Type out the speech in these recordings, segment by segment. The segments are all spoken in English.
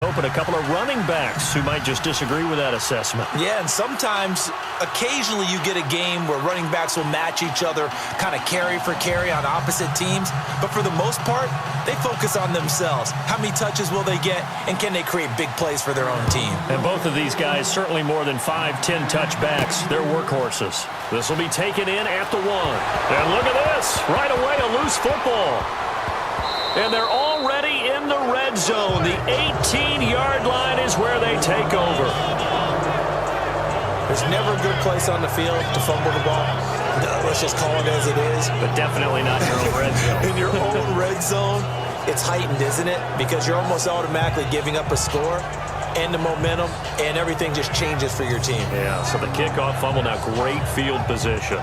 Open a couple of running backs who might just disagree with that assessment. Yeah, and sometimes, occasionally you get a game where running backs will match each other, kind of carry for carry on opposite teams. But for the most part, they focus on themselves. How many touches will they get, and can they create big plays for their own team? And both of these guys, certainly more than 5-10 touchbacks. They're workhorses. This will be taken in at the 1. And look at this. Right away, a loose football. And they're already in the red zone. The 18-yard line is where they take over. There's never a good place on the field to fumble the ball. Let's just call it as it is. But definitely not your own red zone. In your own red zone, it's heightened, isn't it? Because you're almost automatically giving up a score and the momentum, and everything just changes for your team. Yeah, so the kickoff fumble, now great field position.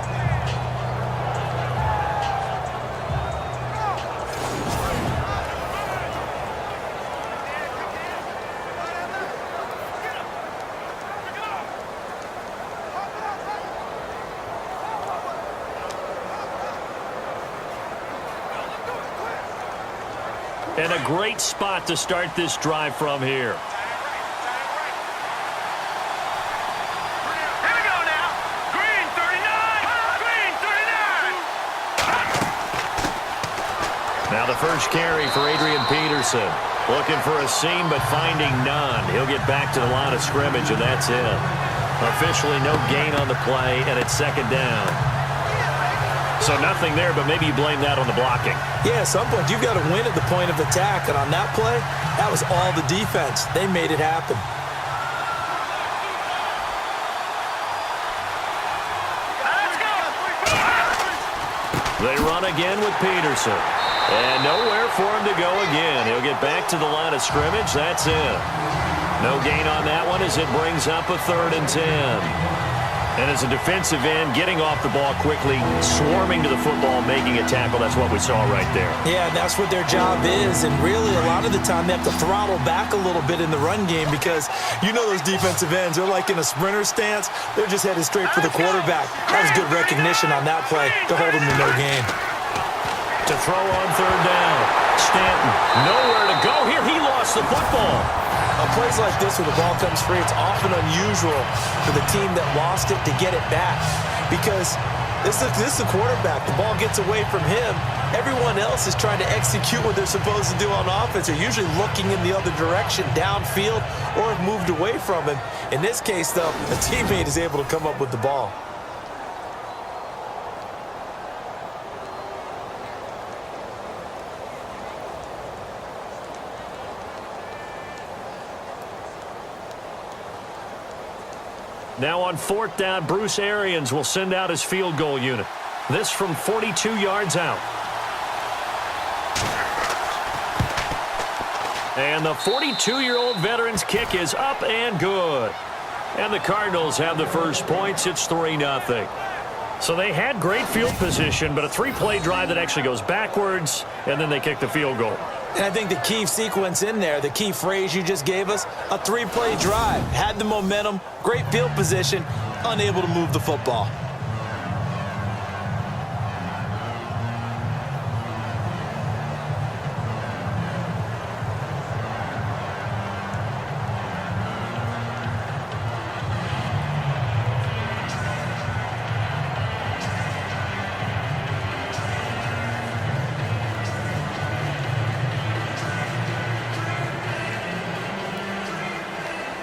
And a great spot to start this drive from here. Here we go now. Green 39. Green 39. Now the first carry for Adrian Peterson. Looking for a seam, but finding none. He'll get back to the line of scrimmage, and that's it. Officially no gain on the play, and it's second down. So nothing there, but maybe you blame that on the blocking. Yeah, at some point, you've got to win at the point of attack. And on that play, that was all the defense. They made it happen. They run again with Peterson. And nowhere for him to go again. He'll get back to the line of scrimmage. That's it. No gain on that one as it brings up a 3rd and 10. And as a defensive end, getting off the ball quickly, swarming to the football, making a tackle, that's what we saw right there. Yeah, and that's what their job is. And really, a lot of the time, they have to throttle back a little bit in the run game because you know those defensive ends, they're like in a sprinter stance. They're just headed straight for the quarterback. That was good recognition on that play to hold them to no gain. To throw on 3rd down. Stanton, nowhere to go here. He lost the football. On plays like this where the ball comes free, it's often unusual for the team that lost it to get it back because this is the quarterback. The ball gets away from him. Everyone else is trying to execute what they're supposed to do on offense. They're usually looking in the other direction, downfield, or have moved away from him. In this case, though, a teammate is able to come up with the ball. Now on 4th down, Bruce Arians will send out his field goal unit. This from 42 yards out. And the 42-year-old veteran's kick is up and good. And the Cardinals have the first points. It's 3-0. So they had great field position, but a 3-play drive that actually goes backwards, and then they kick the field goal. And I think the key sequence in there, the key phrase you just gave us, a 3-play drive. Had the momentum, great field position, unable to move the football.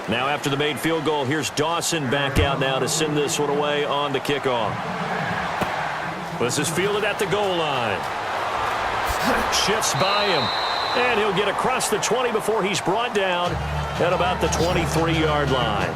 Now after the made field goal, here's Dawson back out now to send this one away on the kickoff. This is fielded at the goal line. Shifts by him. And he'll get across the 20 before he's brought down at about the 23-yard line.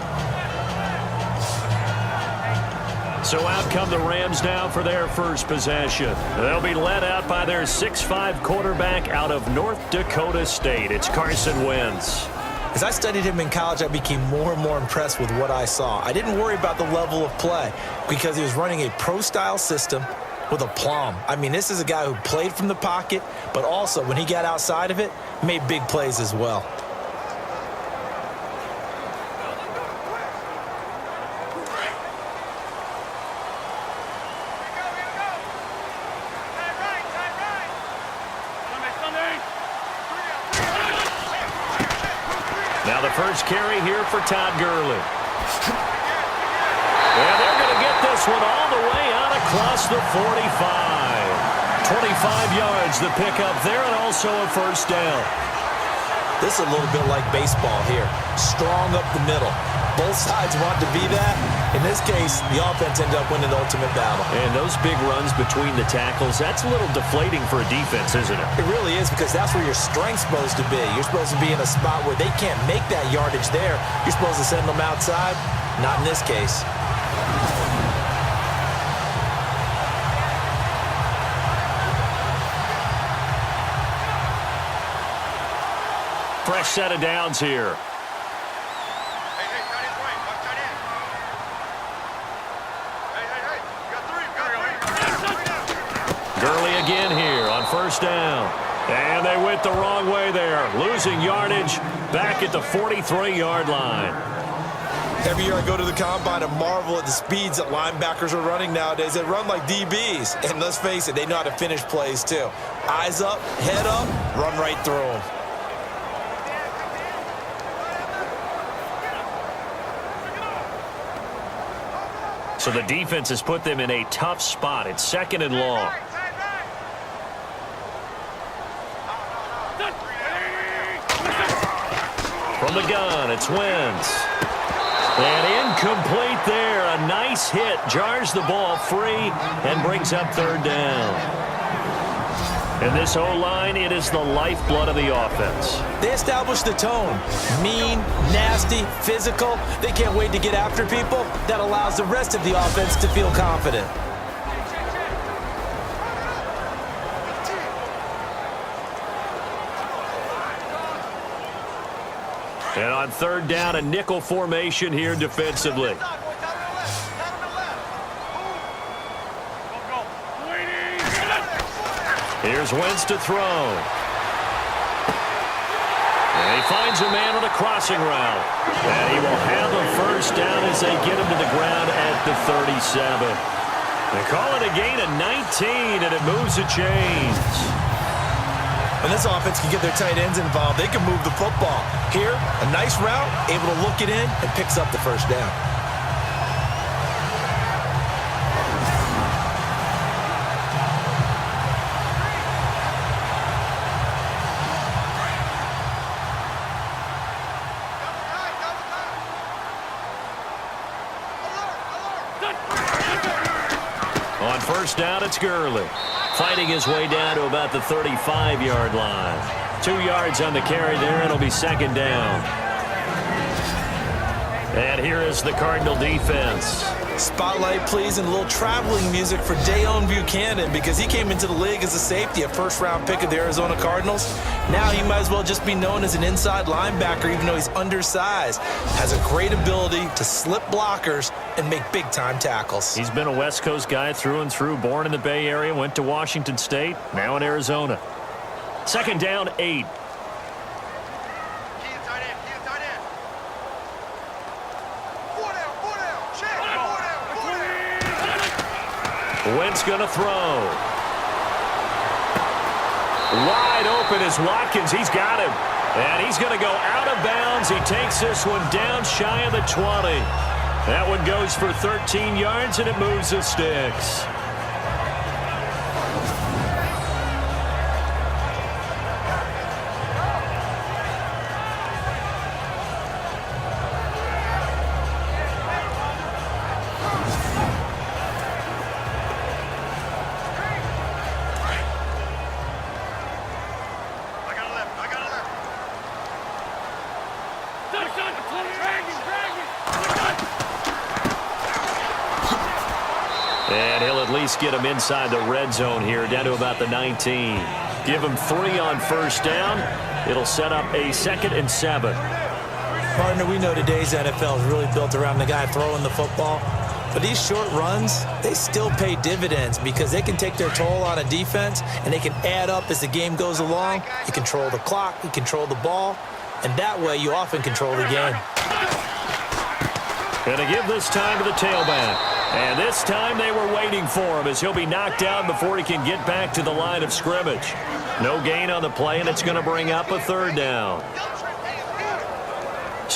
So out come the Rams now for their first possession. They'll be led out by their 6'5" quarterback out of North Dakota State. It's Carson Wentz. As I studied him in college, I became more and more impressed with what I saw. I didn't worry about the level of play because he was running a pro-style system with aplomb. I mean, this is a guy who played from the pocket, but also when he got outside of it, made big plays as well. Now the first carry here for Todd Gurley. And they're going to get this one all the way out across the 45. 25 yards the pickup there, and also a first down. This is a little bit like baseball here. Strong up the middle. Both sides want to be that. In this case, the offense ended up winning the ultimate battle. And those big runs between the tackles, that's a little deflating for a defense, isn't it? It really is, because that's where your strength's supposed to be. You're supposed to be in a spot where they can't make that yardage there. You're supposed to send them outside. Not in this case. Fresh set of downs here. Gurley again here on first down. And they went the wrong way there. Losing yardage back at the 43-yard line. Every year I go to the combine and marvel at the speeds that linebackers are running nowadays. They run like DBs. And let's face it, they know how to finish plays too. Eyes up, head up, run right through them. So the defense has put them in a tough spot. It's 2nd and long. From the gun, it's Wentz. And incomplete there. A nice hit. Jars the ball free and brings up 3rd down. And this O-line, it is the lifeblood of the offense. They establish the tone. Mean, nasty, physical. They can't wait to get after people. That allows the rest of the offense to feel confident. And on 3rd down, a nickel formation here defensively. Here's Wentz to throw. And he finds a man on a crossing route. And he will have a first down as they get him to the ground at the 37. They call it a gain of 19, and it moves the chains. When this offense can get their tight ends involved, they can move the football. Here, a nice route, able to look it in, and picks up the first down. On first down, it's Gurley. Fighting his way down to about the 35-yard line. 2 yards on the carry there, and it'll be 2nd down. And here is the Cardinal defense. Spotlight, please, and a little traveling music for Dayon Buchanan, because he came into the league as a safety, a first-round pick of the Arizona Cardinals. Now he might as well just be known as an inside linebacker, even though he's undersized. Has a great ability to slip blockers and make big-time tackles. He's been a West Coast guy through and through, born in the Bay Area, went to Washington State, now in Arizona. 2nd down, 8. Wentz going to throw. Wide open is Watkins. He's got him. And he's going to go out of bounds. He takes this one down shy of the 20. That one goes for 13 yards, and it moves the sticks. And he'll at least get him inside the red zone here, down to about the 19. Give him 3 on first down. It'll set up a 2nd and 7. Partner, we know today's NFL is really built around the guy throwing the football. But these short runs, they still pay dividends because they can take their toll on a defense, and they can add up as the game goes along. You control the clock, you control the ball, and that way you often control the game. Going to give this time to the tailback. And this time they were waiting for him as he'll be knocked down before he can get back to the line of scrimmage. No gain on the play, and it's going to bring up a 3rd down.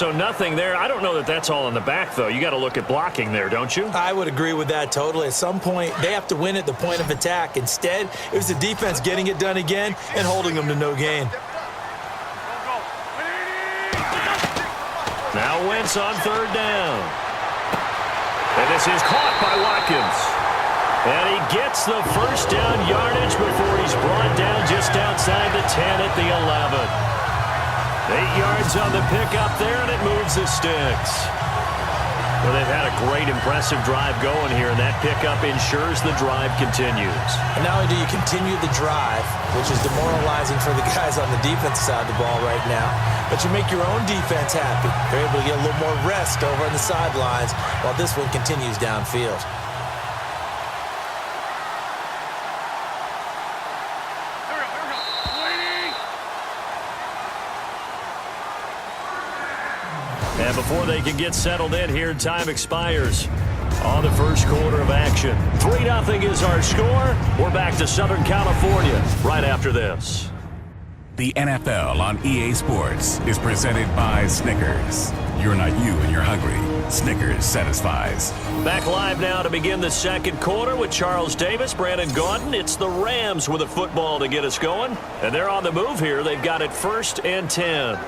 So nothing there. I don't know that that's all in the back, though. You got to look at blocking there, don't you? I would agree with that totally. At some point, they have to win at the point of attack. Instead, it was the defense getting it done again and holding them to no gain. Now Wentz on third down. And this is caught by Watkins. And he gets the first down yardage before he's brought down just outside the 10 at the 11. 8 yards on the pickup there, and it moves the sticks. Well, they've had a great, impressive drive going here, and that pickup ensures the drive continues. And not only do you continue the drive, which is demoralizing for the guys on the defense side of the ball right now, but you make your own defense happy. They're able to get a little more rest over on the sidelines while this one continues downfield. And before they can get settled in here, time expires on the first quarter of action. 3-0 is our score. We're back to Southern California right after this. The NFL on EA Sports is presented by Snickers. You're not you and you're hungry. Snickers satisfies. Back live now to begin the second quarter with Charles Davis, Brandon Gaudin. It's the Rams with a football to get us going. And they're on the move here. They've got it 1st and 10.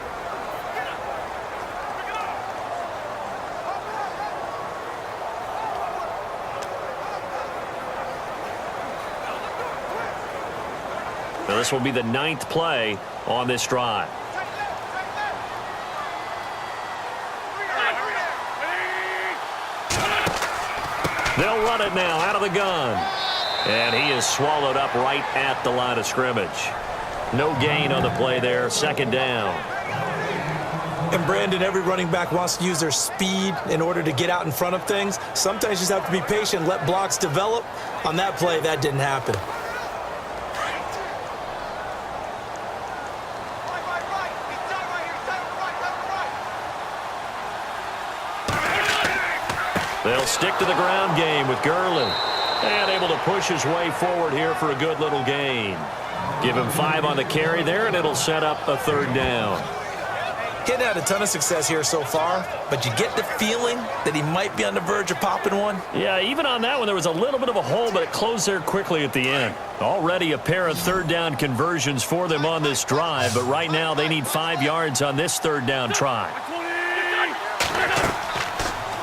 Now this will be the 9th play on this drive. They'll run it now out of the gun. And he is swallowed up right at the line of scrimmage. No gain on the play there. 2nd down. And Brandon, every running back wants to use their speed in order to get out in front of things. Sometimes you just have to be patient, let blocks develop. On that play, that didn't happen. They'll stick to the ground game with Gurley. And able to push his way forward here for a good little gain. Give him 5 on the carry there, and it'll set up a 3rd down. Getting had a ton of success here so far, but you get the feeling that he might be on the verge of popping one. Yeah, even on that one, there was a little bit of a hole, but it closed there quickly at the end. Already a pair of 3rd down conversions for them on this drive, but right now they need 5 yards on this 3rd down try.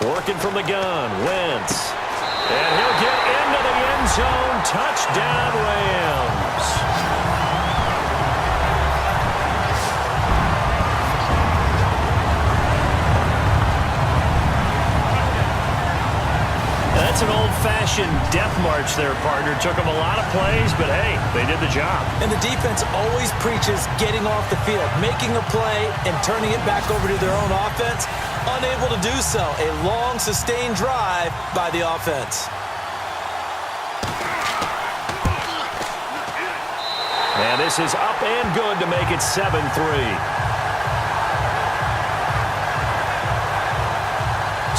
Working from the gun, Wentz. And he'll get into the end zone. Touchdown, Rams. That's an old-fashioned death march there, partner. Took them a lot of plays, but hey, they did the job. And the defense always preaches getting off the field, making a play and turning it back over to their own offense. Unable to do so. A long, sustained drive by the offense. And this is up and good to make it 7-3.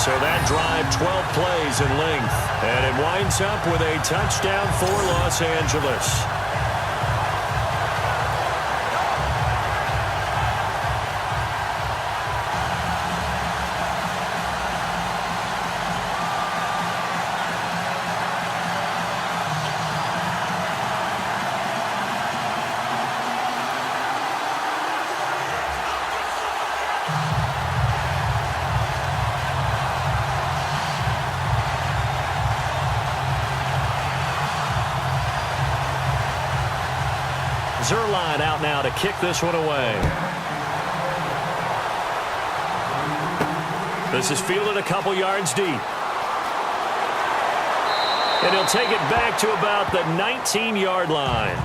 So that drive, 12 plays in length. And it winds up with a touchdown for Los Angeles. Zerline out now to kick this one away. This is fielded a couple yards deep. And he'll take it back to about the 19-yard line.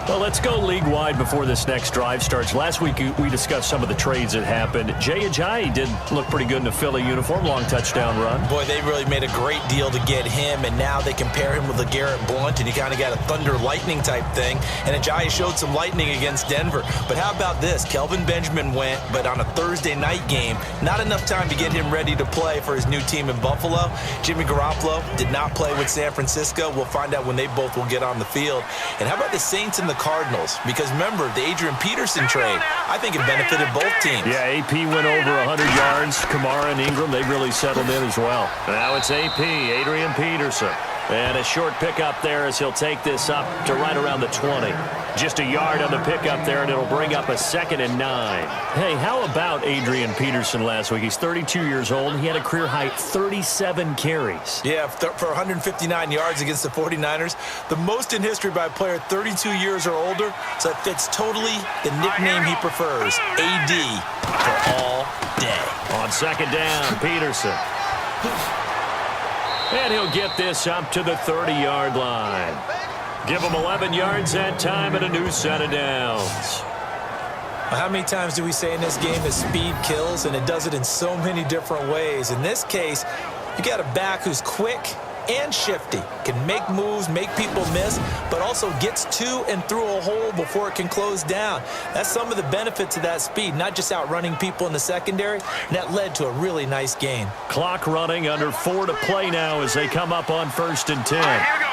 Well, let's go league-wide before this next drive starts. Last week, we discussed some of the trades that happened. Jay Ajayi did look pretty good in a Philly uniform, long touchdown run. Boy, they really made a great deal to get him, and now they compare him with LeGarrette Blount, and you kind of got a thunder-lightning type thing. And Ajayi showed some lightning against Denver. But how about this? Kelvin Benjamin went, but on a Thursday night game, not enough time to get him ready to play for his new team in Buffalo. Jimmy Garoppolo did not play with San Francisco. We'll find out when they both will get on the field. And how about the Saints and the the Cardinals because, remember, the Adrian Peterson trade, I think it benefited both teams. Yeah, AP went over 100 yards. Kamara and Ingram, they really settled in as well. Now it's AP, Adrian Peterson. And a short pickup there as he'll take this up to right around the 20. Just a yard on the pickup there, and it'll bring up a 2nd and 9. Hey, how about Adrian Peterson last week? He's 32 years old. He had a career-high 37 carries. Yeah, for 159 yards against the 49ers. The most in history by a player 32 years or older, so it fits totally the nickname he prefers, AD, for all day. On 2nd down, Peterson. And he'll get this up to the 30-yard line. Give him 11 yards that time and a new set of downs. Well, how many times do we say in this game that speed kills, and it does it in so many different ways? In this case, you got a back who's quick and shifty, can make moves, make people miss, but also gets to and through a hole before it can close down. That's some of the benefits of that speed, not just outrunning people in the secondary, and that led to a really nice gain. Clock running, under 4 to play now as they come up on 1st and 10. Here we go.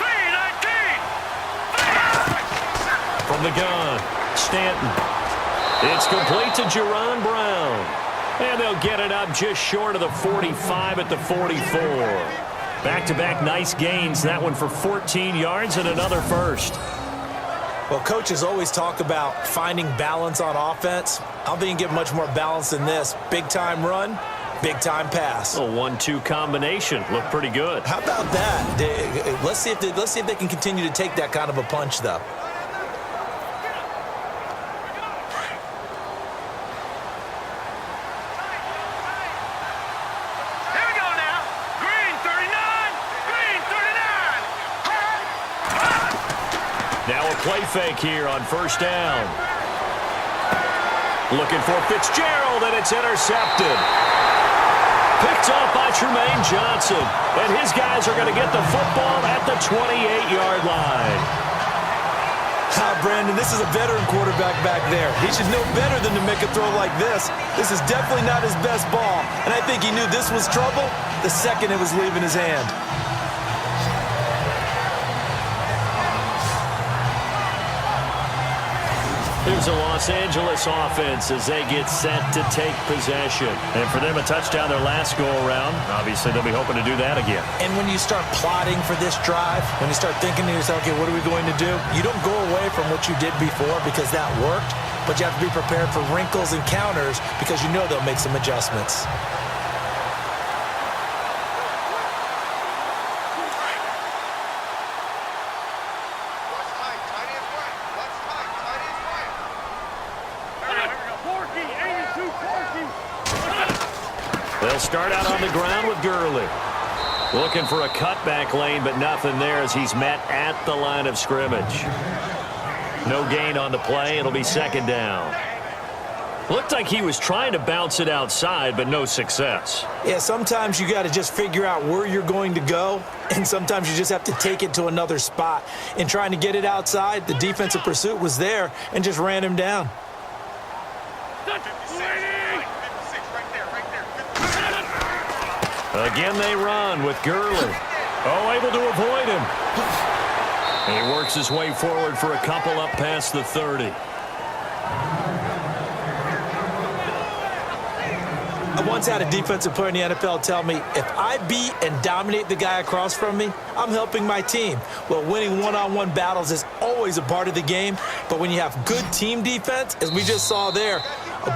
3-19. From the gun, Stanton. It's complete to Jerron Brown. And they'll get it up just short of the 45 at the 44. Back-to-back nice gains, that one for 14 yards and another first. Well, coaches always talk about finding balance on offense. I don't think you get much more balance than this. Big-time run, big-time pass. A 1-2 combination. Looked pretty good. How about that? Let's see if they can continue to take that kind of a punch, though. Now a play fake here on 1st down. Looking for Fitzgerald, and it's intercepted. Picked off by Tremaine Johnson. And his guys are going to get the football at the 28-yard line. Brandon, this is a veteran quarterback back there. He should know better than to make a throw like this. This is definitely not his best ball. And I think he knew this was trouble the second it was leaving his hand. Here's a Los Angeles offense as they get set to take possession. And for them, a touchdown their last go-around. Obviously, they'll be hoping to do that again. And when you start plotting for this drive, when you start thinking to yourself, okay, what are we going to do? You don't go away from what you did before because that worked, but you have to be prepared for wrinkles and counters because you know they'll make some adjustments. They'll start out on the ground with Gurley. Looking for a cutback lane, but nothing there as he's met at the line of scrimmage. No gain on the play. It'll be 2nd down. Looked like he was trying to bounce it outside, but no success. Yeah, sometimes you got to just figure out where you're going to go, and sometimes you just have to take it to another spot. In trying to get it outside, the defensive pursuit was there and just ran him down. Again, they run with Gurley. Oh, able to avoid him. And he works his way forward for a couple up past the 30. I once had a defensive player in the NFL tell me, if I beat and dominate the guy across from me, I'm helping my team. Well, winning one-on-one battles is always a part of the game, but when you have good team defense, as we just saw there,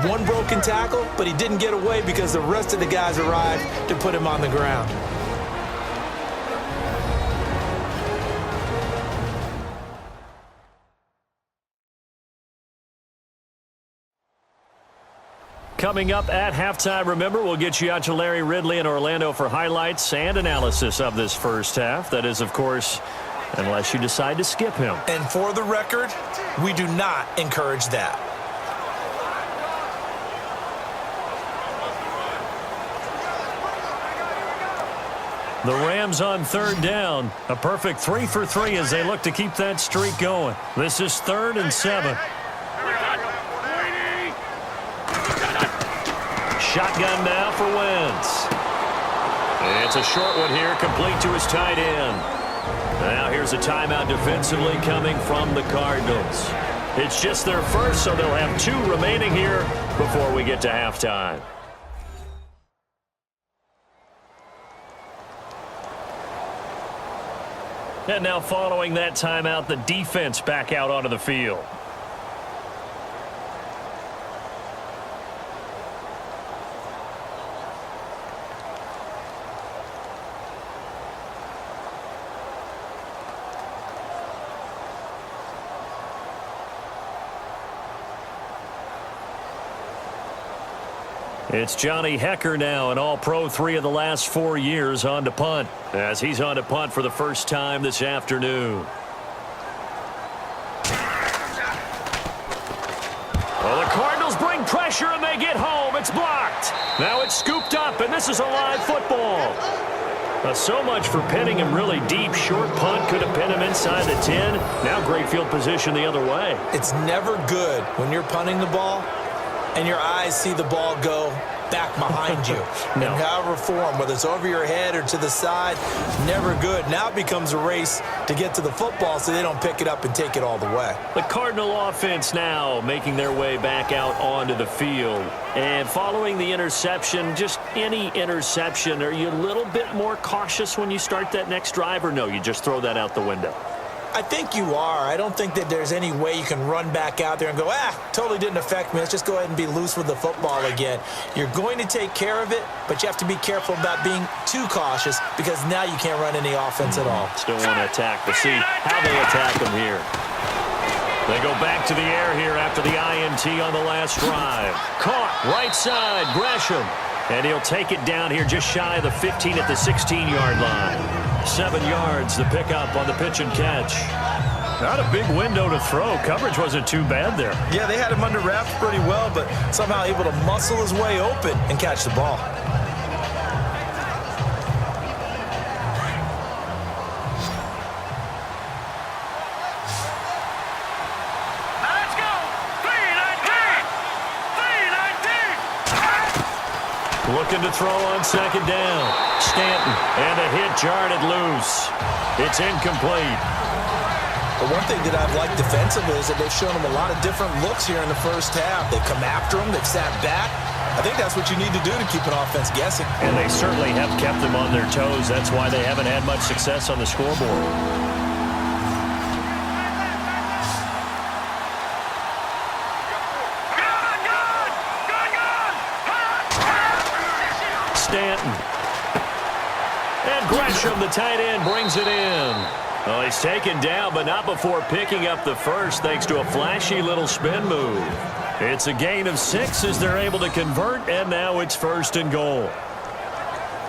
one broken tackle, but he didn't get away because the rest of the guys arrived to put him on the ground. Coming up at halftime, remember, we'll get you out to Larry Ridley in Orlando for highlights and analysis of this first half. That is, of course, unless you decide to skip him. And for the record, we do not encourage that. The Rams on 3rd down. A perfect 3 for 3 as they look to keep that streak going. This is 3rd and 7. Shotgun now for Wentz. It's a short one here, complete to his tight end. Now here's a timeout defensively coming from the Cardinals. It's just their first, so they'll have 2 remaining here before we get to halftime. And now following that timeout, the defense back out onto the field. It's Johnny Hecker now, an all-pro 3 of the last 4 years on to punt, as he's on to punt for the first time this afternoon. Well, the Cardinals bring pressure and they get home. It's blocked. Now it's scooped up, and this is a live football. So much for pinning him really deep. Short punt could have pinned him inside the 10. Now great field position the other way. It's never good when you're punting the ball and your eyes see the ball go back behind you. No. In however form, whether it's over your head or to the side, never good. Now it becomes a race to get to the football so they don't pick it up and take it all the way. The Cardinal offense now making their way back out onto the field. And following the interception, just any interception, are you a little bit more cautious when you start that next drive, or no, you just throw that out the window? I think you are. I don't think that there's any way you can run back out there and go, totally didn't affect me. Let's just go ahead and be loose with the football again. You're going to take care of it, but you have to be careful about being too cautious because now you can't run any offense at all. Still want to attack, but see how they attack them here. They go back to the air here after the INT on the last drive. Caught, right side, Gresham. And he'll take it down here just shy of the 15 at the 16-yard line. 7 yards, the pickup on the pitch and catch. Not a big window to throw. Coverage wasn't too bad there. Yeah, they had him under wraps pretty well, but somehow able to muscle his way open and catch the ball. Let's go. 319. 319. Looking to throw on second down. Stanton, and the hit jarred it loose. It's incomplete. But one thing that I've liked defensively is that they've shown him a lot of different looks here in the first half. They've come after him. They've sat back. I think that's what you need to do to keep an offense guessing. And they certainly have kept them on their toes. That's why they haven't had much success on the scoreboard. Stanton. And Gresham, the tight end, brings it in. Well, he's taken down, but not before picking up the first thanks to a flashy little spin move. It's a gain of 6 as they're able to convert, and now it's 1st and goal.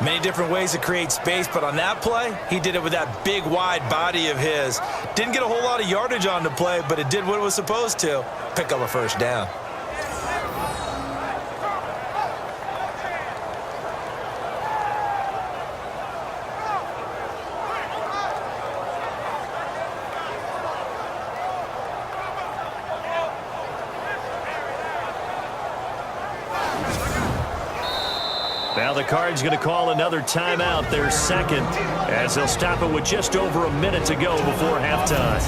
Many different ways to create space, but on that play, he did it with that big, wide body of his. Didn't get a whole lot of yardage on the play, but it did what it was supposed to. Pick up a first down. Now the Cards going to call another timeout, their second, as they'll stop it with just over a minute to go before halftime.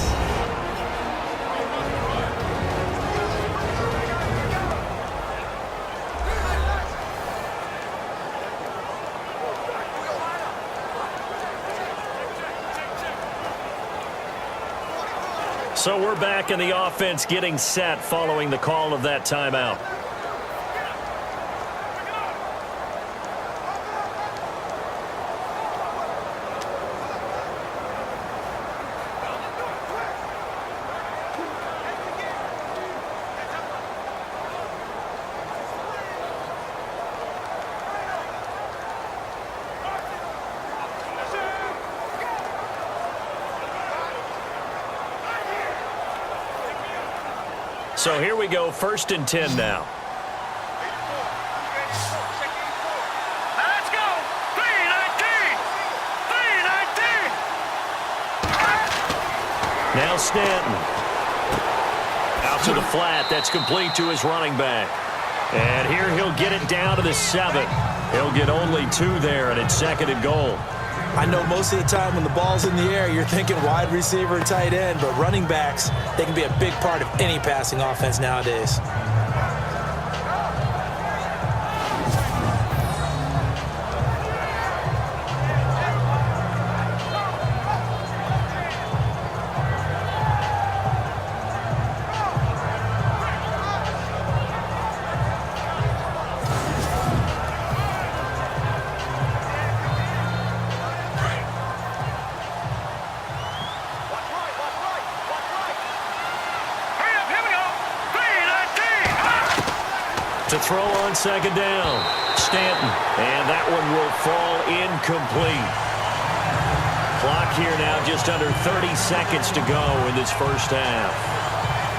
So we're back in the offense getting set following the call of that timeout. So here we go, 1st and 10 now. Let's go. 319. 319. Now Stanton. Out to the flat. That's complete to his running back. And here he'll get it down to the 7. He'll get only 2 there, and it's 2nd and goal. I know most of the time when the ball's in the air, you're thinking wide receiver, tight end, but running backs, they can be a big part of any passing offense nowadays. To throw on second down, Stanton, and that one will fall incomplete. Clock here now just under 30 seconds to go in this first half.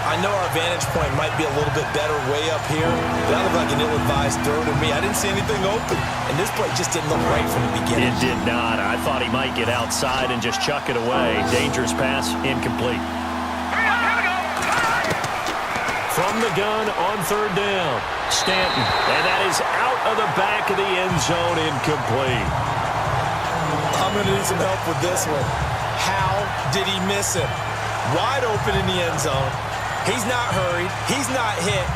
I know our vantage point might be a little bit better way up here, but that looked like an ill-advised throw to me. I didn't see anything open, and this play just didn't look right from the beginning. It did not. I thought he might get outside and just chuck it away. Dangerous pass, incomplete. From the gun on third down, Stanton, and that is out of the back of the end zone, incomplete. I'm going to need some help with this one. How did he miss it? Wide open in the end zone. He's not hurried. He's not hit.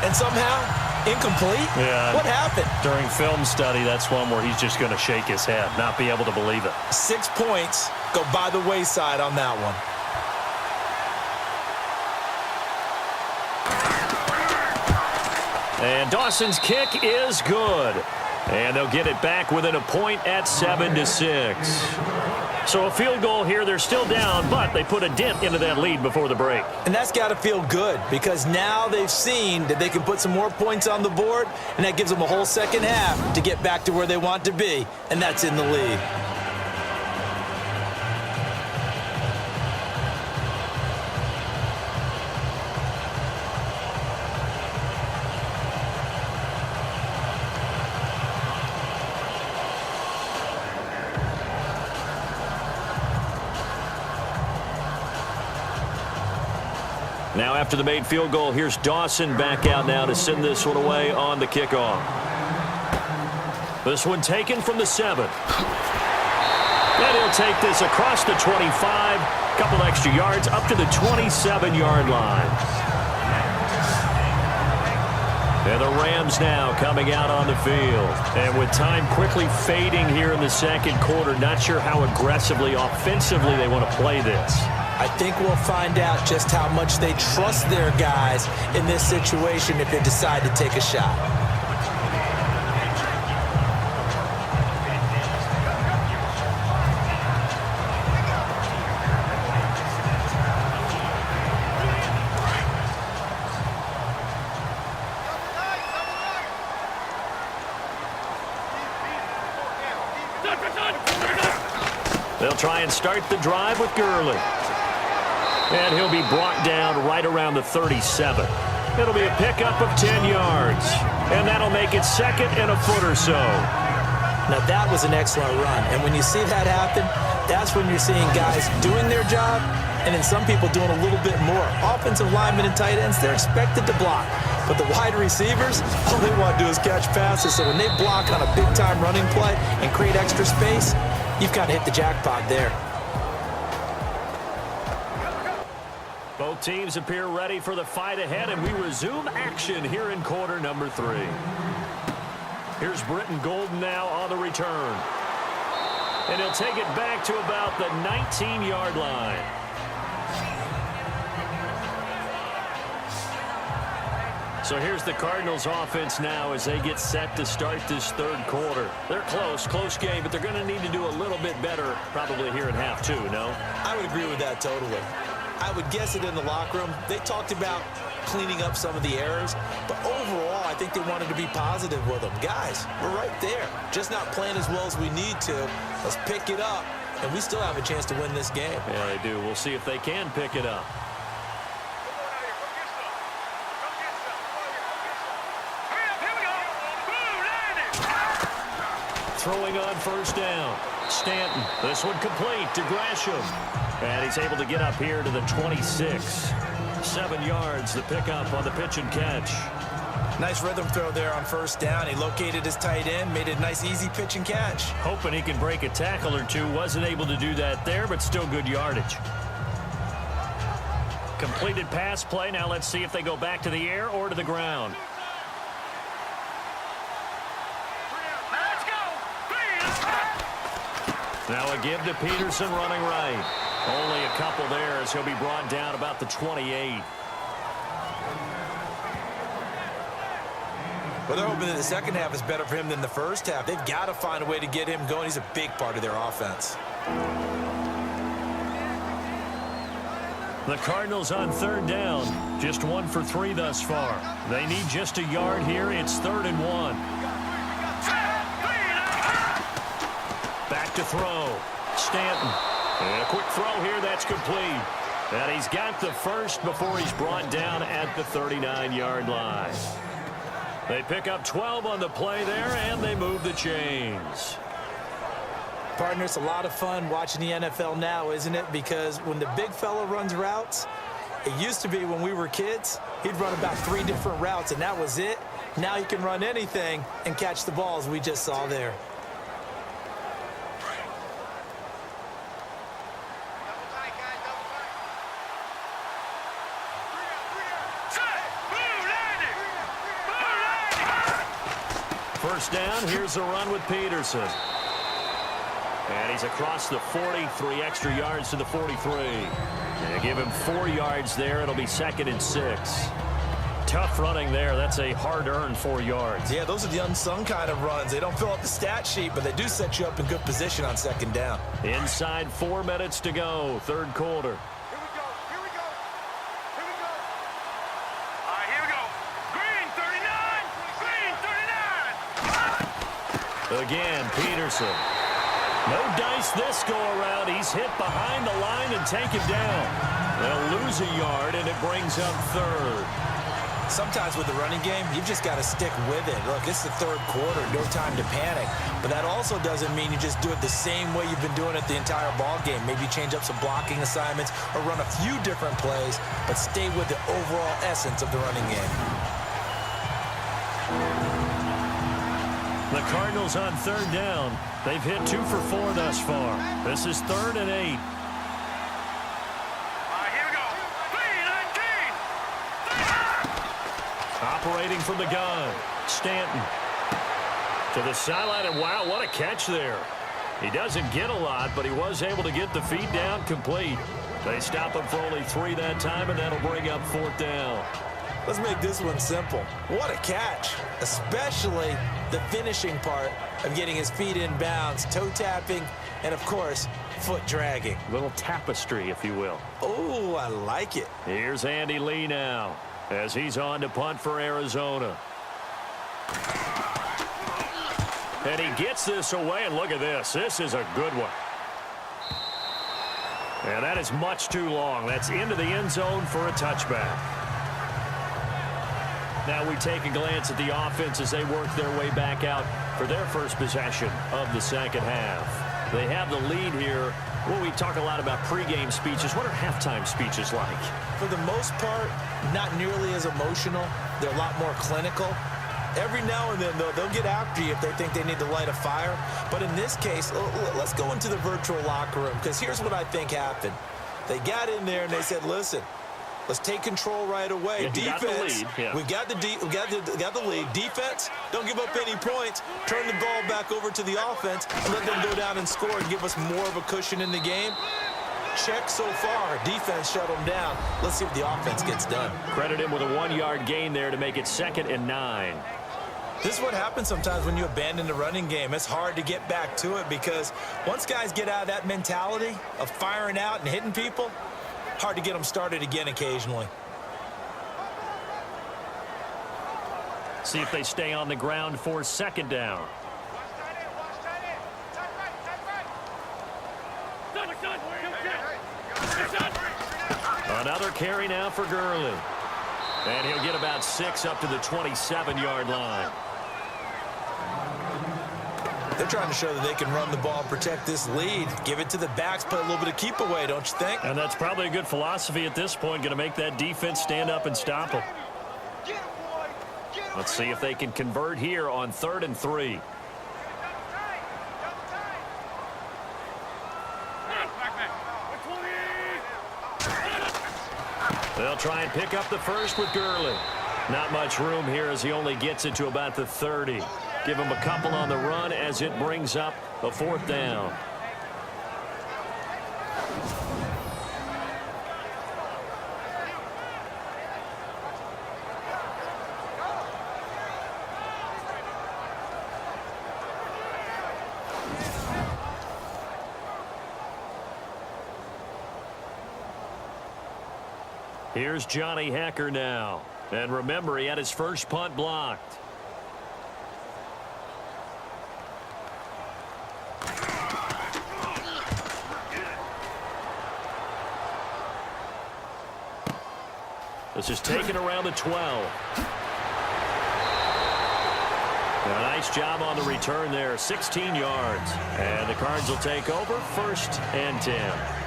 And somehow, incomplete? Yeah. What happened? During film study, that's one where he's just going to shake his head, not be able to believe it. 6 points go by the wayside on that one. And Dawson's kick is good. And they'll get it back within a point at 7-6. So a field goal here. They're still down, but they put a dent into that lead before the break. And that's got to feel good because now they've seen that they can put some more points on the board, and that gives them a whole second half to get back to where they want to be, and that's in the lead. Now after the made field goal, here's Dawson back out now to send this one away on the kickoff. This one taken from the 7. And he'll take this across the 25, couple extra yards up to the 27-yard line. And the Rams now coming out on the field. And with time quickly fading here in the second quarter, not sure how aggressively, offensively they want to play this. I think we'll find out just how much they trust their guys in this situation if they decide to take a shot. They'll try and start the drive with Gurley. And he'll be brought down right around the 37. It'll be a pickup of 10 yards. And that'll make it second and a foot or so. Now that was an excellent run. And when you see that happen, that's when you're seeing guys doing their job and then some people doing a little bit more. Offensive linemen and tight ends, they're expected to block. But the wide receivers, all they want to do is catch passes. So when they block on a big-time running play and create extra space, you've kind of hit the jackpot there. Both teams appear ready for the fight ahead, and we resume action here in quarter number 3. Here's Britton Golden now on the return. And he'll take it back to about the 19-yard line. So here's the Cardinals offense now as they get set to start this third quarter. They're close game, but they're going to need to do a little bit better probably here in half 2, no? I would agree with that totally. I would guess it in the locker room. They talked about cleaning up some of the errors, but overall, I think they wanted to be positive with them. Guys, we're right there. Just not playing as well as we need to. Let's pick it up, and we still have a chance to win this game. Yeah, they do. We'll see if they can pick it up. Throwing on first down. Stanton. This one complete to Gresham. And he's able to get up here to the 26. 7 yards, the pickup on the pitch and catch. Nice rhythm throw there on first down. He located his tight end, made it a nice easy pitch and catch. Hoping he can break a tackle or two. Wasn't able to do that there, but still good yardage. Completed pass play. Now let's see if they go back to the air or to the ground. Let's go. Now a give to Peterson running right. Only a couple there as he'll be brought down about the 28. Well, they're hoping that the second half is better for him than the first half. They've got to find a way to get him going. He's a big part of their offense. The Cardinals on third down. Just 1 for 3 thus far. They need just a yard here. It's 3rd and 1. Back to throw. Stanton. And a quick throw here. That's complete. And he's got the first before he's brought down at the 39-yard line. They pick up 12 on the play there, and they move the chains. Partner, it's a lot of fun watching the NFL now, isn't it? Because when the big fella runs routes, it used to be when we were kids, he'd run about 3 different routes, and that was it. Now he can run anything and catch the balls we just saw there. First down, here's a run with Peterson. And he's across the 40, 3 extra yards to the 43. And give him 4 yards there. It'll be 2nd and 6. Tough running there. That's a hard-earned 4 yards. Yeah, those are the unsung kind of runs. They don't fill up the stat sheet, but they do set you up in good position on second down. Inside 4 minutes to go, 3rd quarter. Again, Peterson. No dice this go-around. He's hit behind the line and take him down. They'll lose a yard, and it brings up 3rd. Sometimes with the running game, you've just got to stick with it. Look, it's the 3rd quarter, no time to panic. But that also doesn't mean you just do it the same way you've been doing it the entire ball game. Maybe change up some blocking assignments or run a few different plays, but stay with the overall essence of the running game. The Cardinals on 3rd down. They've hit 2 for 4 thus far. This is 3rd and 8. Here we go. 3-19. Operating from the gun. Stanton. To the sideline, and wow, what a catch there. He doesn't get a lot, but he was able to get the feet down complete. They stop him for only 3 that time, and that'll bring up 4th down. Let's make this one simple. What a catch, especially the finishing part of getting his feet in bounds, toe tapping, and, of course, foot dragging. Little tapestry, if you will. Oh, I like it. Here's Andy Lee now as he's on to punt for Arizona. And he gets this away, and look at this. This is a good one. And that is much too long. That's into the end zone for a touchback. Now we take a glance at the offense as they work their way back out for their first possession of the second half. They have the lead here. Well, we talk a lot about pregame speeches. What are halftime speeches like? For the most part, not nearly as emotional. They're a lot more clinical. Every now and then, though, they'll get after you if they think they need to light a fire. But in this case, let's go into the virtual locker room, because here's what I think happened. They got in there and they said, listen, let's take control right away. Yeah, Defense, we got the lead. Defense, don't give up any points. Turn the ball back over to the offense and let them go down and score and give us more of a cushion in the game. Check so far. Defense shut them down. Let's see what the offense gets done. Credit him with a 1-yard gain there to make it 2nd and 9. This is what happens sometimes when you abandon the running game. It's hard to get back to it because once guys get out of that mentality of firing out and hitting people, hard to get them started again occasionally. See if they stay on the ground for 2nd down. Another carry now for Gurley. And he'll get about 6 up to the 27-yard line. They're trying to show that they can run the ball, protect this lead, give it to the backs, play a little bit of keep away, don't you think? And that's probably a good philosophy at this point, going to make that defense stand up and stop them. Get him, boy. Get him. Let's see if they can convert here on 3rd and 3. They'll try and pick up the first with Gurley. Not much room here as he only gets it to about the 30. Give him a couple on the run as it brings up a 4th down. Here's Johnny Hacker now. And remember, he had his first punt blocked. This is taken around the 12. And a nice job on the return there, 16 yards. And the Cards will take over 1st and 10.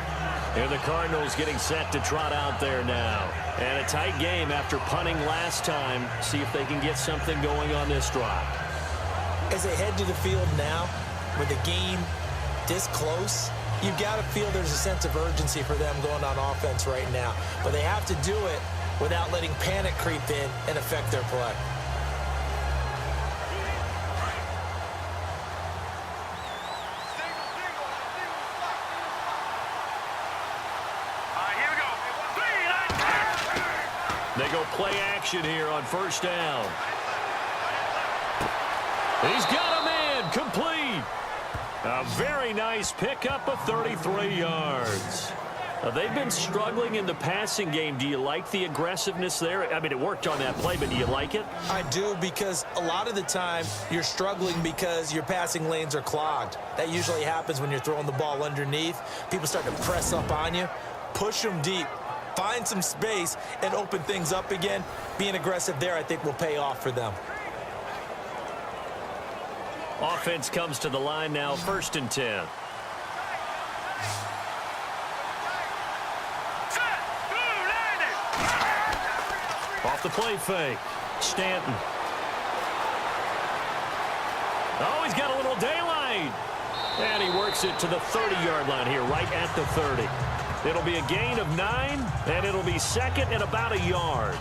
Here the Cardinals getting set to trot out there now. And a tight game after punting last time. See if they can get something going on this drive. As they head to the field now, with the game this close, you've got to feel there's a sense of urgency for them going on offense right now. But they have to do it without letting panic creep in and affect their play. They go play action here on 1st down. He's got a man, complete. A very nice pickup of 33 yards. They've been struggling in the passing game. Do you like the aggressiveness there? I mean, it worked on that play, but do you like it? I do, because a lot of the time you're struggling because your passing lanes are clogged. That usually happens when you're throwing the ball underneath. People start to press up on you, push them deep, find some space, and open things up again. Being aggressive there, I think, will pay off for them. Offense comes to the line now, 1st and 10. Off the play fake. Stanton. Oh, he's got a little daylight. And he works it to the 30-yard line here, right at the 30. It'll be a gain of 9, and it'll be 2nd and about a yard.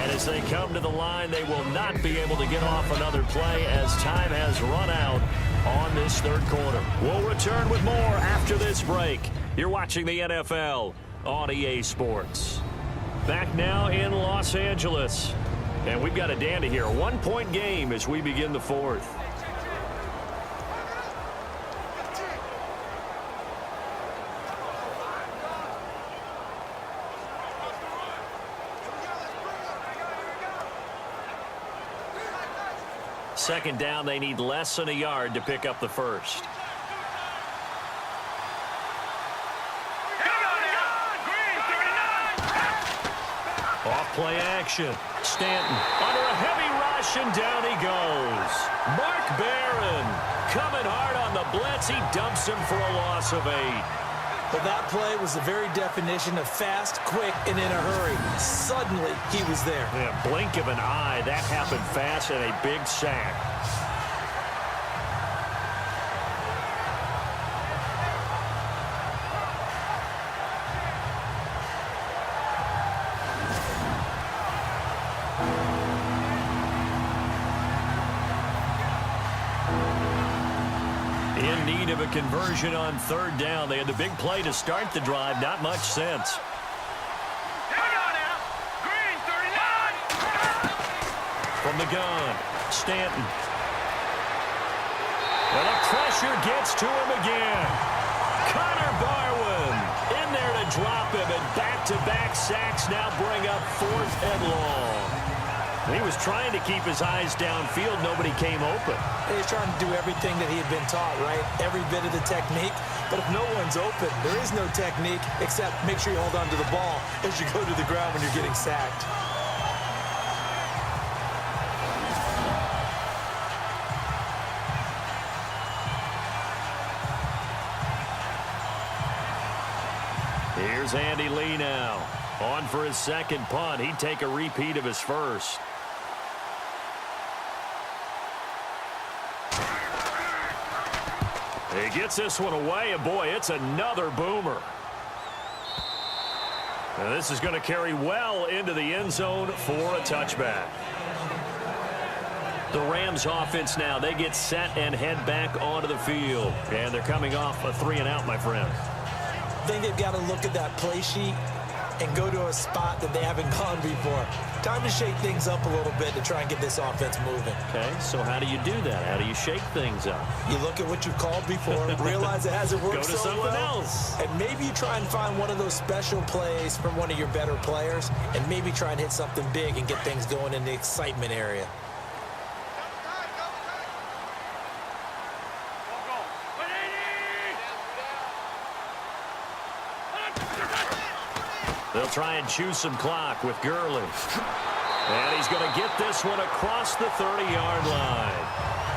As they come to the line, they will not be able to get off another play as time has run out on this 3rd quarter. We'll return with more after this break. You're watching the NFL on EA Sports. Back now in Los Angeles. And we've got a dandy here. A 1-point game as we begin the 4th. Second down, they need less than a yard to pick up the first. Off play action. Stanton under a heavy rush, and down he goes. Mark Barron coming hard on the blitz. He dumps him for a loss of 8. Well, that play was the very definition of fast, quick, and in a hurry. Suddenly, he was there. Yeah, blink of an eye. That happened fast, and a big sack. In need of a conversion on 3rd down. They had the big play to start the drive. Not much sense. From the gun, Stanton. And the pressure gets to him again. Connor Barwin in there to drop him, and back-to-back sacks now bring up 4th and long. He was trying to keep his eyes downfield. Nobody came open. He's trying to do everything that he had been taught, right? Every bit of the technique. But if no one's open, there is no technique except make sure you hold on to the ball as you go to the ground when you're getting sacked. Here's Andy Lee now. On for his second punt. He'd take a repeat of his first. He gets this one away, and boy, it's another boomer. And this is going to carry well into the end zone for a touchback. The Rams offense now, they get set and head back onto the field. And they're coming off a 3-and-out, my friend. I think they've got to look at that play sheet and go to a spot that they haven't gone before. Time to shake things up a little bit to try and get this offense moving. Okay, so how do you do that? How do you shake things up? You look at what you've called before, realize it hasn't worked Go to so something well, else. and maybe you try and find one of those special plays from one of your better players, and maybe try and hit something big and get things going in the excitement area. They'll try and chew some clock with Gurley. And he's going to get this one across the 30-yard line.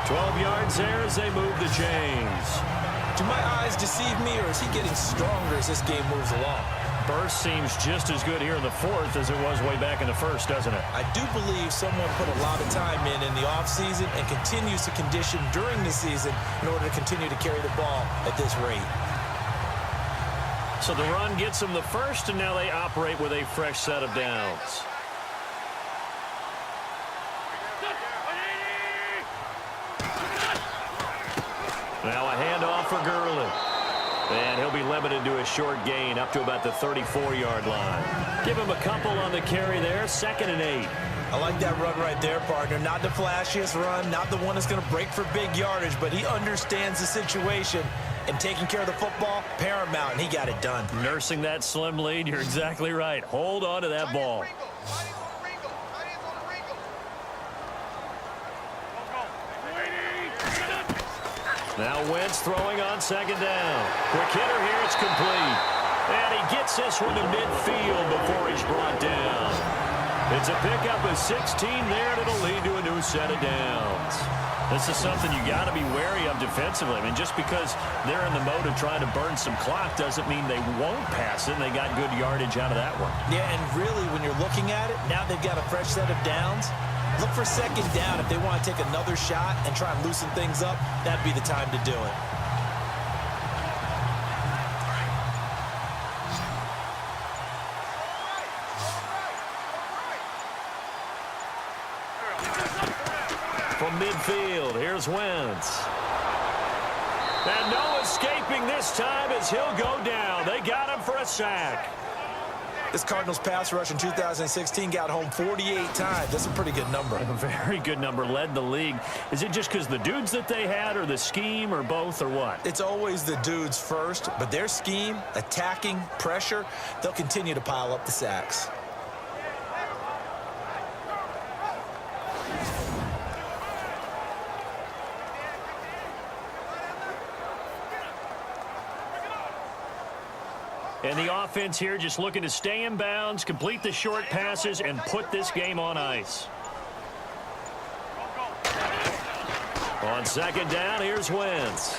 12 yards there as they move the chains. Do my eyes deceive me, or is he getting stronger as this game moves along? Burst seems just as good here in the fourth as it was way back in the first, doesn't it? I do believe someone put a lot of time in the offseason and continues to condition during the season in order to continue to carry the ball at this rate. So the run gets them the first, and now they operate with a fresh set of downs. Now a handoff for Gurley. And he'll be limited to a short gain up to about the 34-yard line. Give him a couple on the carry there, 2nd and 8. I like that run right there, partner. Not the flashiest run, not the one that's going to break for big yardage, but he understands the situation. And taking care of the football, paramount, and he got it done. Nursing that slim lead, you're exactly right. Hold on to that ball. Now Wentz throwing on 2nd down. Quick hitter here, it's complete. And he gets this one to midfield before he's brought down. It's a pickup of 16 there, and it'll lead to a new set of downs. This is something you got to be wary of defensively. I mean, just because they're in the mode of trying to burn some clock doesn't mean they won't pass it, and they got good yardage out of that one. Yeah, and really, when you're looking at it, now they've got a fresh set of downs. Look for 2nd down. If they want to take another shot and try and loosen things up, that'd be the time to do it. From midfield, here's Wentz. And no escaping this time as he'll go down. They got him for a sack. This Cardinals pass rush in 2016 got home 48 times. That's a pretty good number. A very good number, led the league. Is it just because the dudes that they had, or the scheme, or both, or what? It's always the dudes first, but their scheme, attacking, pressure, they'll continue to pile up the sacks. And the offense here just looking to stay in bounds, complete the short passes, and put this game on ice. On 2nd down, here's Wentz.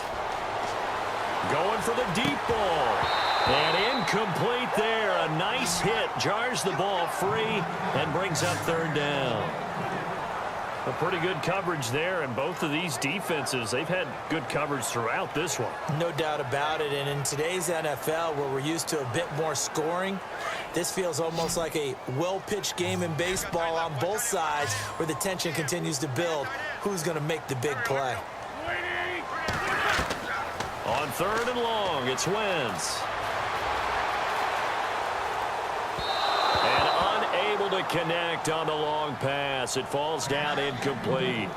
Going for the deep ball. And incomplete there. A nice hit. Jars the ball free and brings up 3rd down. A pretty good coverage there, and both of these defenses, they've had good coverage throughout this one. No doubt about it, and in today's NFL, where we're used to a bit more scoring, this feels almost like a well-pitched game in baseball on both sides, where the tension continues to build. Who's going to make the big play? On 3rd and long, it's Wentz. To connect on the long pass. It falls down incomplete.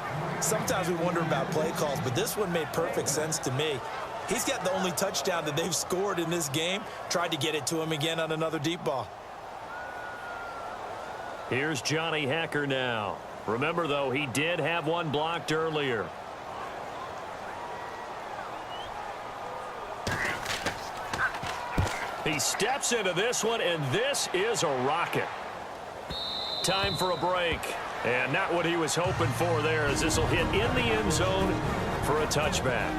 Sometimes we wonder about play calls, but this one made perfect sense to me. He's got the only touchdown that they've scored in this game. Tried to get it to him again on another deep ball. Here's Johnny Hacker now. Remember, though, he did have one blocked earlier. He steps into this one, and this is a rocket. Time for a break. And not what he was hoping for there, as this will hit in the end zone for a touchback.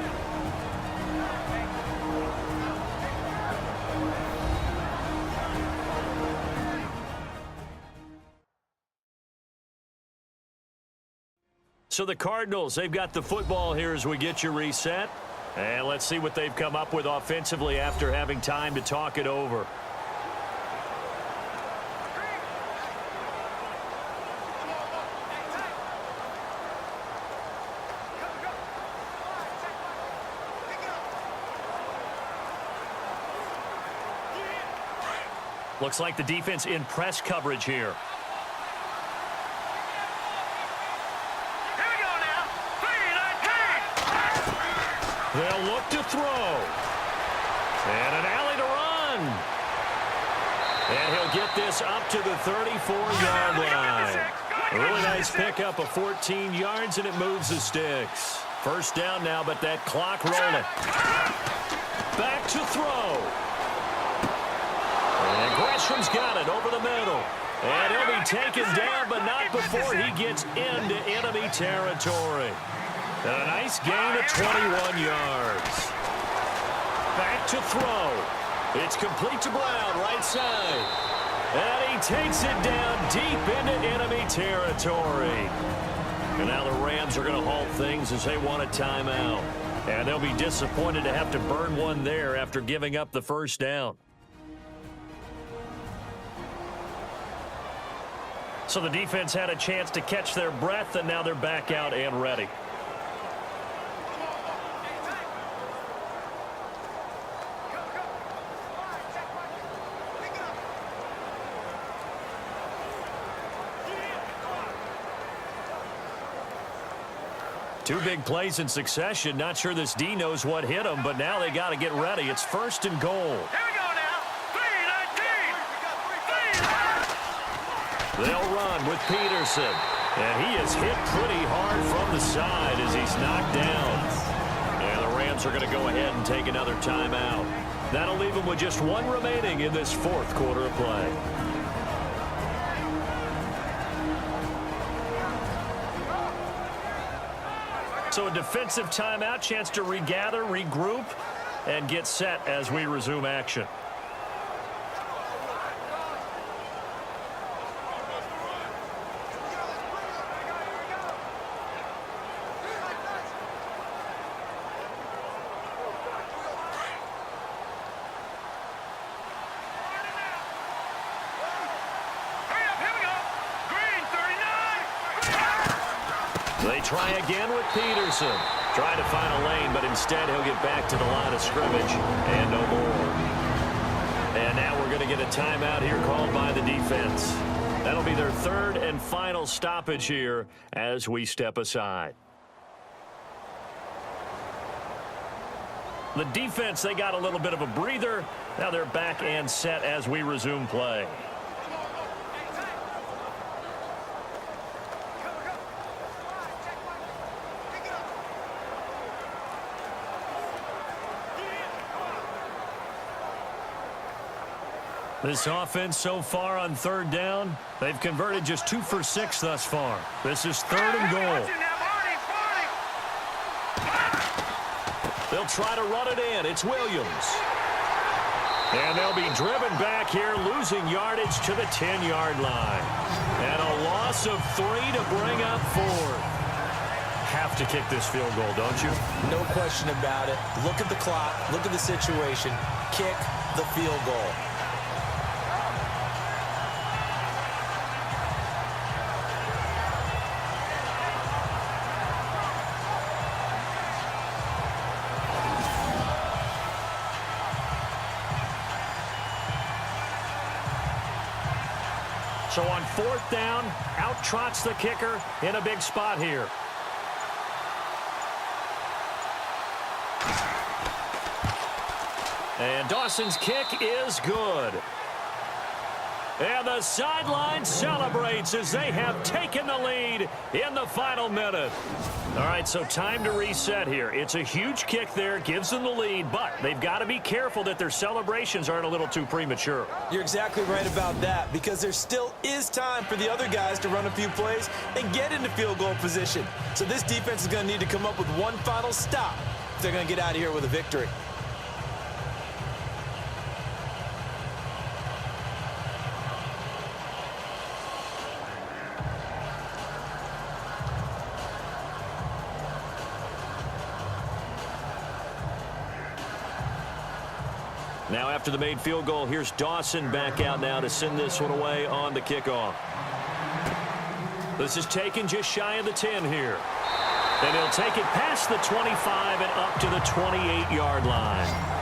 So the Cardinals, they've got the football here as we get you reset. And let's see what they've come up with offensively after having time to talk it over. Looks like the defense in press coverage here. They'll look to throw. And an alley to run. And he'll get this up to the 34-yard line. A really nice pickup of 14 yards, and it moves the sticks. First down now, but that clock rolling. Back to throw. And Gresham's got it over the middle. And he'll be taken down, but not before he gets into enemy territory. And a nice gain of 21 yards. Back to throw. It's complete to Brown, right side. And he takes it down deep into enemy territory. And now the Rams are going to halt things as they want a timeout. And they'll be disappointed to have to burn one there after giving up the first down. So the defense had a chance to catch their breath, and now they're back out and ready. Two big plays in succession. Not sure this D knows what hit him, but now they got to get ready. It's first and goal. Here we go now. 3-19. They'll run with Peterson. And he is hit pretty hard from the side as he's knocked down. And the Rams are going to go ahead and take another timeout. That'll leave them with just one remaining in this fourth quarter of play. So a defensive timeout, chance to regather, regroup, and get set as we resume action. They try again with Peterson. Trying to find a lane, but instead he'll get back to the line of scrimmage and no more. And now we're going to get a timeout here called by the defense. That'll be their third and final stoppage here as we step aside. The defense, they got a little bit of a breather. Now they're back and set as we resume play. This offense so far on third down, they've converted just 2 for 6 thus far. This is third and goal. They'll try to run it in. It's Williams. And they'll be driven back here, losing yardage to the 10-yard line. And a loss of 3 to bring up 4. Have to kick this field goal, don't you? No question about it. Look at the clock. Look at the situation. Kick the field goal. So on fourth down, out trots the kicker in a big spot here. And Dawson's kick is good. And the sideline celebrates as they have taken the lead in the final minute. All right, so time to reset here. It's a huge kick there, gives them the lead, but they've got to be careful that their celebrations aren't a little too premature. You're exactly right about that, because there still is time for the other guys to run a few plays and get into field goal position. So this defense is going to need to come up with one final stop if they're going to get out of here with a victory. Now after the made field goal, here's Dawson back out now to send this one away on the kickoff. This is taken just shy of the 10 here. And he'll take it past the 25 and up to the 28-yard line.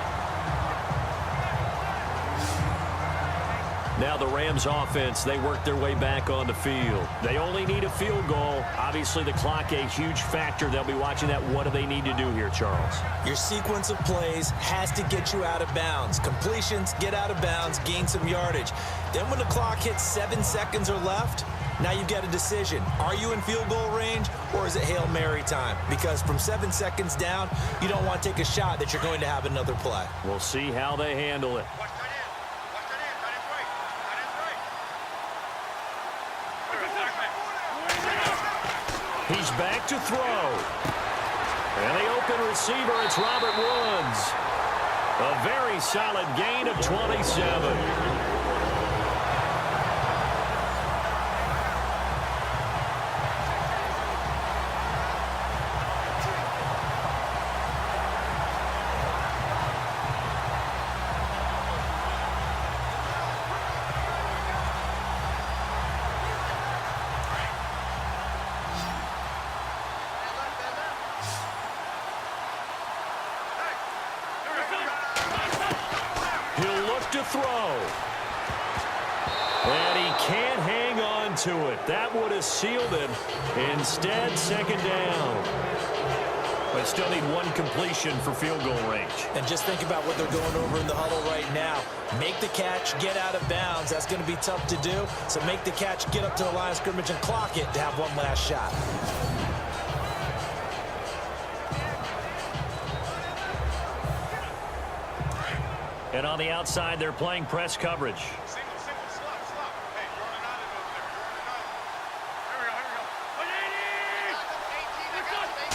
Now the Rams offense, they work their way back on the field. They only need a field goal. Obviously the clock a huge factor. They'll be watching that. What do they need to do here, Charles? Your sequence of plays has to get you out of bounds. Completions, get out of bounds, gain some yardage. Then when the clock hits 7 seconds or left, now you've got a decision. Are you in field goal range, or is it Hail Mary time? Because from 7 seconds down, you don't want to take a shot that you're going to have another play. We'll see how they handle it. He's back to throw. And the open receiver, it's Robert Woods. A very solid gain of 27. To throw. And he can't hang on to it. That would have sealed it. Instead, second down. They still need one completion for field goal range. And just think about what they're going over in the huddle right now. Make the catch, get out of bounds. That's going to be tough to do. So make the catch, get up to the line of scrimmage, and clock it to have one last shot. And on the outside, they're playing press coverage. Single, slot. Hey, you're running out of those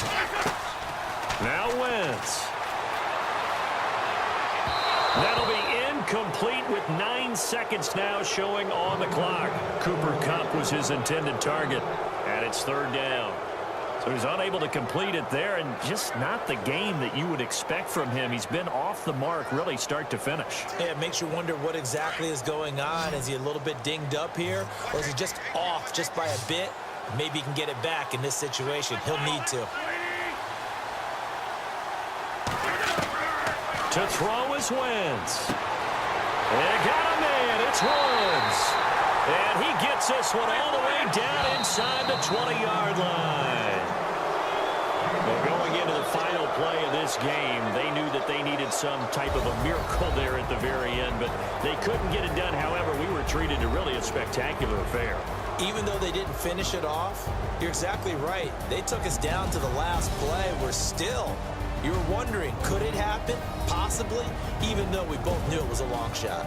there. Here we go. Now Wentz. That'll be incomplete with 9 seconds now showing on the clock. Cooper Kupp was his intended target, and it's third down. So he's unable to complete it there, and just not the game that you would expect from him. He's been off the mark really start to finish. Yeah, it makes you wonder what exactly is going on. Is he a little bit dinged up here, or is he just off just by a bit? Maybe he can get it back in this situation. He'll need to. To throw is Wentz. And got a man. It's Woods. And he gets this one all the way down inside the 20-yard line. Well, going into the final play of this game, they knew that they needed some type of a miracle there at the very end, but they couldn't get it done. However, we were treated to really a spectacular affair. Even though they didn't finish it off, you're exactly right. They took us down to the last play. You were wondering, could it happen? Possibly, even though we both knew it was a long shot.